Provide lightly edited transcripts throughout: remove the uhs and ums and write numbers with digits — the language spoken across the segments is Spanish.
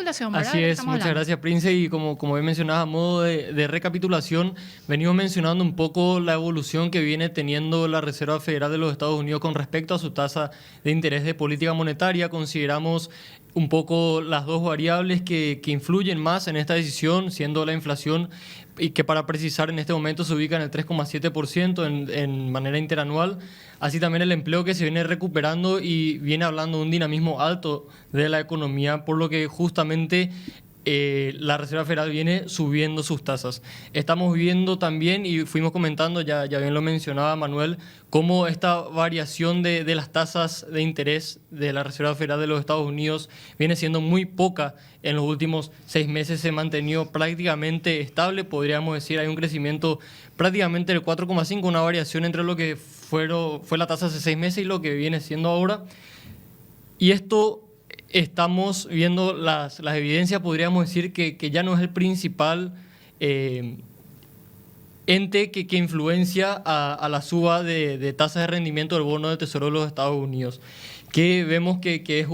recapitulación, ¿verdad? Así es, muchas gracias, Prince. Y como bien mencionaba, a modo de recapitulación, venimos mencionando un poco la evolución que viene teniendo la Reserva Federal de los Estados Unidos con respecto a su tasa de interés de política monetaria. Consideramos un poco las dos variables que influyen más en esta decisión, siendo la inflación, y que para precisar en este momento se ubica en el 3,7% en manera interanual, así también el empleo que se viene recuperando y viene hablando de un dinamismo alto de la economía, por lo que justamente la Reserva Federal viene subiendo sus tasas. Estamos viendo también, y fuimos comentando, ya bien lo mencionaba Manuel, cómo esta variación de las tasas de interés de la Reserva Federal de los Estados Unidos viene siendo muy poca. En los últimos 6 meses se ha mantenido prácticamente estable, podríamos decir, hay un crecimiento prácticamente del 4,5, una variación entre lo que fue la tasa hace 6 meses y lo que viene siendo ahora. Y esto estamos viendo las evidencias, podríamos decir que ya no es el principal ente que influencia a la suba de tasas de rendimiento del bono del Tesoro de los Estados Unidos, que vemos que es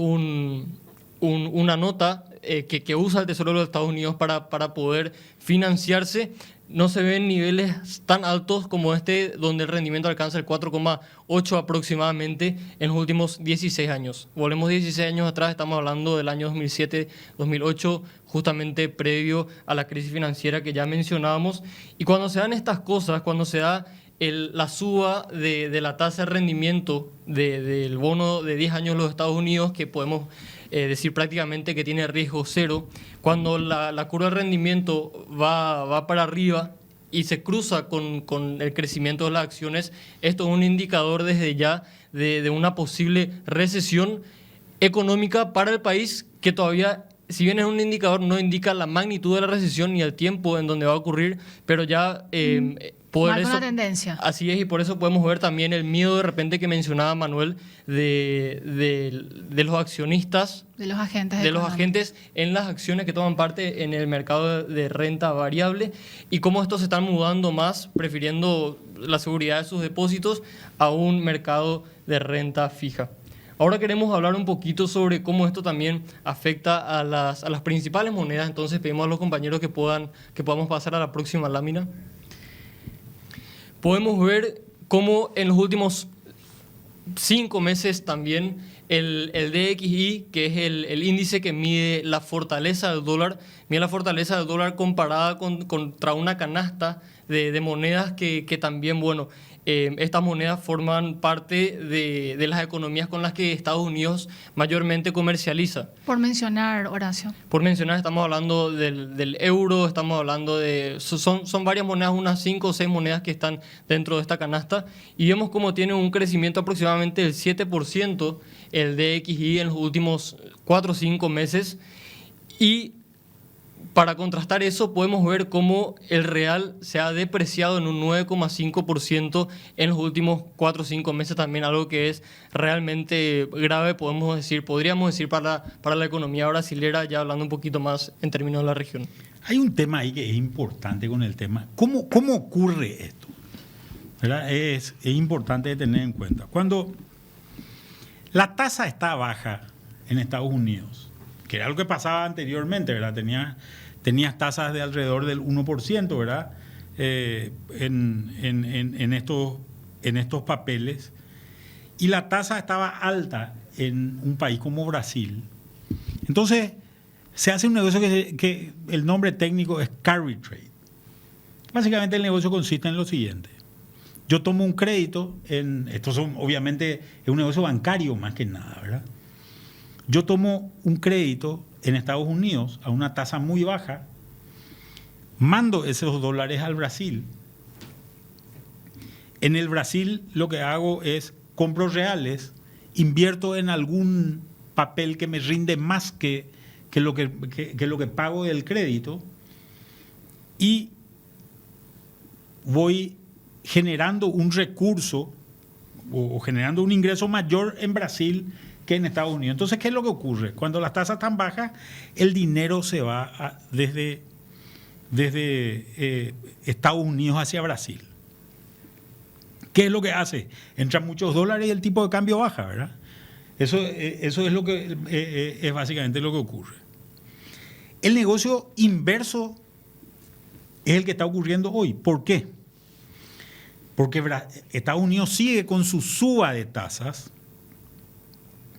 una nota que usa el Tesoro de los Estados Unidos para poder financiarse. No se ven niveles tan altos como este, donde el rendimiento alcanza el 4,8 aproximadamente en los últimos 16 años. Volvemos 16 años atrás, estamos hablando del año 2007-2008, justamente previo a la crisis financiera que ya mencionábamos. Y cuando se dan estas cosas, cuando se da la suba de la tasa de rendimiento del bono de 10 años de los Estados Unidos, que podemos decir prácticamente que tiene riesgo cero, cuando la curva de rendimiento va para arriba y se cruza con el crecimiento de las acciones, esto es un indicador desde ya de una posible recesión económica para el país, que todavía, si bien es un indicador, no indica la magnitud de la recesión ni el tiempo en donde va a ocurrir, pero ya marca una tendencia. Así es, y por eso podemos ver también el miedo de repente que mencionaba Manuel de los accionistas, de los agentes en las acciones que toman parte en el mercado de renta variable, y cómo estos se están mudando más, prefiriendo la seguridad de sus depósitos a un mercado de renta fija. Ahora queremos hablar un poquito sobre cómo esto también afecta a las principales monedas. Entonces pedimos a los compañeros que podamos pasar a la próxima lámina. Podemos ver cómo en los últimos 5 meses también el DXY, que es el índice que mide la fortaleza del dólar, comparada contra una canasta de monedas que también, bueno, estas monedas forman parte de las economías con las que Estados Unidos mayormente comercializa. Por mencionar, Horacio. Por mencionar, estamos hablando del euro, estamos hablando son varias monedas, unas 5 o 6 monedas que están dentro de esta canasta, y vemos cómo tiene un crecimiento aproximadamente del 7% el DXY en los últimos 4 o 5 meses, y para contrastar eso podemos ver cómo el real se ha depreciado en un 9,5% en los últimos 4 o 5 meses, también algo que es realmente grave, podríamos decir para la economía brasilera, ya hablando un poquito más en términos de la región. Hay un tema ahí que es importante con el tema. ¿Cómo ocurre esto? ¿Verdad? Es importante tener en cuenta. Cuando la tasa está baja en Estados Unidos, que era lo que pasaba anteriormente, ¿verdad? Tenías tasas de alrededor del 1%, ¿verdad? En estos papeles. Y la tasa estaba alta en un país como Brasil. Entonces, se hace un negocio que el nombre técnico es carry trade. Básicamente el negocio consiste en lo siguiente. Yo tomo un crédito, obviamente es un negocio bancario más que nada, ¿verdad? Yo tomo un crédito en Estados Unidos a una tasa muy baja, mando esos dólares al Brasil. En el Brasil lo que hago es compro reales, invierto en algún papel que me rinde más que lo que pago del crédito, y voy generando un recurso o generando un ingreso mayor en Brasil que en Estados Unidos. Entonces, ¿qué es lo que ocurre? Cuando las tasas están bajas, el dinero se va desde Estados Unidos hacia Brasil. ¿Qué es lo que hace? Entran muchos dólares y el tipo de cambio baja, ¿verdad? Eso es lo que es básicamente lo que ocurre. El negocio inverso es el que está ocurriendo hoy. ¿Por qué? Porque Estados Unidos sigue con su suba de tasas,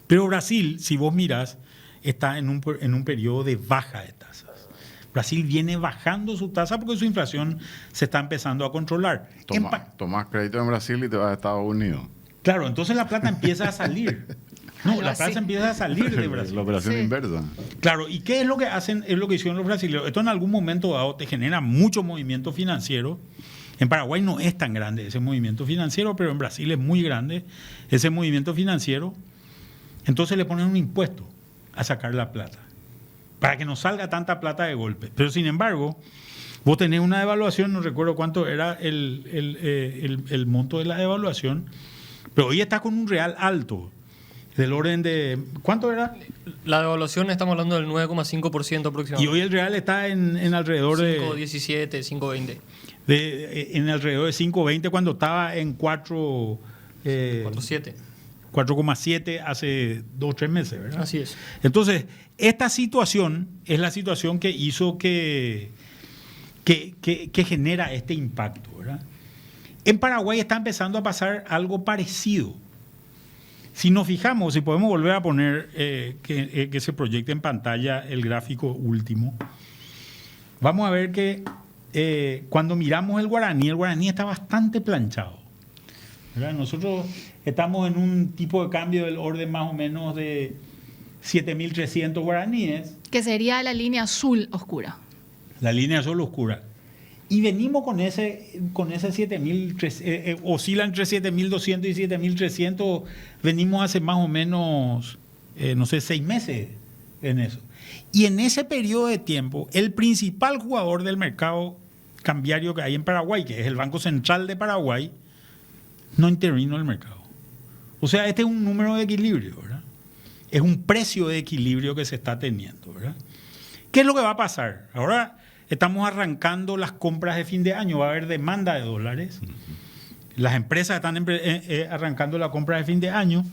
pero Brasil, si vos mirás, está en un periodo de baja de tasas. Brasil viene bajando su tasa porque su inflación se está empezando a controlar. Tomás crédito en Brasil y te vas a Estados Unidos. Claro, entonces la plata empieza a salir. No, la plata empieza a salir de Brasil. La operación inversa. Claro, ¿y qué es lo que hacen? Es lo que hicieron los brasileños. Esto en algún momento dado te genera mucho movimiento financiero. En Paraguay no es tan grande ese movimiento financiero, pero en Brasil es muy grande ese movimiento financiero. Entonces le ponen un impuesto a sacar la plata, para que no salga tanta plata de golpe. Pero sin embargo, vos tenés una devaluación, no recuerdo cuánto era el monto de la devaluación, pero hoy está con un real alto, del orden de... ¿Cuánto era? La devaluación estamos hablando del 9,5% aproximadamente. Y hoy el real está en alrededor de... 5,17, 5,20. En alrededor de 5,20 cuando estaba en 4... 4,7. 4,7 hace 2 o 3 meses, ¿verdad? Así es. Entonces, esta situación es la situación que hizo que genera este impacto, ¿verdad? En Paraguay está empezando a pasar algo parecido. Si nos fijamos, si podemos volver a poner que se proyecte en pantalla el gráfico último, vamos a ver que cuando miramos el guaraní está bastante planchado, ¿verdad? Nosotros estamos en un tipo de cambio del orden más o menos de 7.300 guaraníes. Que sería la línea azul oscura. La línea azul oscura. Y venimos con ese 7.000, oscila entre 7.200 y 7.300, venimos hace más o menos, 6 meses en eso. Y en ese periodo de tiempo, el principal jugador del mercado cambiario que hay en Paraguay, que es el Banco Central de Paraguay, no intervino en el mercado. O sea, este es un número de equilibrio, ¿verdad? Es un precio de equilibrio que se está teniendo, ¿verdad? ¿Qué es lo que va a pasar? Ahora estamos arrancando las compras de fin de año, va a haber demanda de dólares. Las empresas están arrancando la compra de fin de año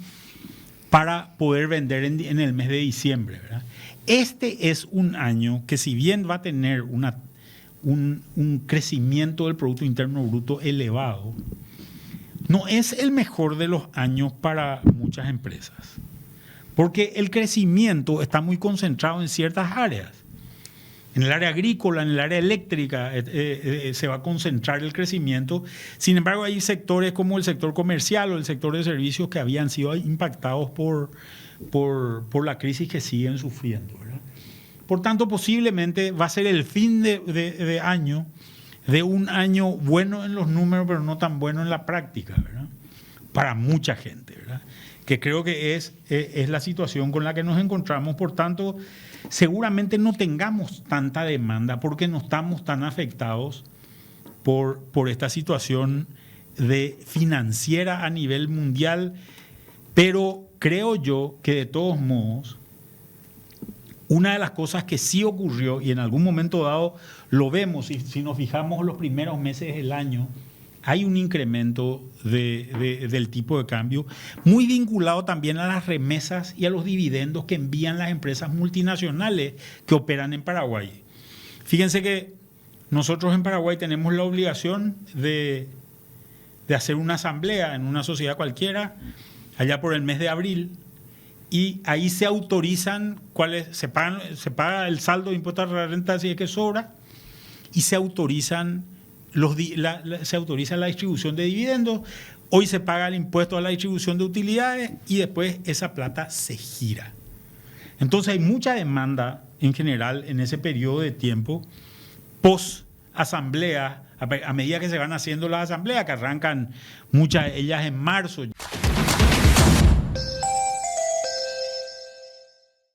para poder vender en el mes de diciembre, ¿verdad? Este es un año que, si bien va a tener un crecimiento del Producto Interno Bruto elevado, no es el mejor de los años para muchas empresas, porque el crecimiento está muy concentrado en ciertas áreas. En el área agrícola, en el área eléctrica, se va a concentrar el crecimiento. Sin embargo, hay sectores como el sector comercial o el sector de servicios que habían sido impactados por la crisis que siguen sufriendo, ¿verdad? Por tanto, posiblemente va a ser el fin de año, de un año bueno en los números, pero no tan bueno en la práctica, ¿verdad? Para mucha gente, ¿verdad? Que creo que es la situación con la que nos encontramos. Por tanto, seguramente no tengamos tanta demanda porque no estamos tan afectados por esta situación financiera a nivel mundial. Pero creo yo que, de todos modos, una de las cosas que sí ocurrió, y en algún momento dado lo vemos, y si nos fijamos los primeros meses del año, hay un incremento del tipo de cambio, muy vinculado también a las remesas y a los dividendos que envían las empresas multinacionales que operan en Paraguay. Fíjense que nosotros en Paraguay tenemos la obligación de hacer una asamblea en una sociedad cualquiera, allá por el mes de abril, y ahí se autorizan se paga el saldo de impuestos a la renta si es que sobra, y se autorizan se autoriza la distribución de dividendos. Hoy se paga el impuesto a la distribución de utilidades y después esa plata se gira. Entonces hay mucha demanda en general en ese periodo de tiempo post asamblea, a medida que se van haciendo las asambleas, que arrancan muchas de ellas en marzo.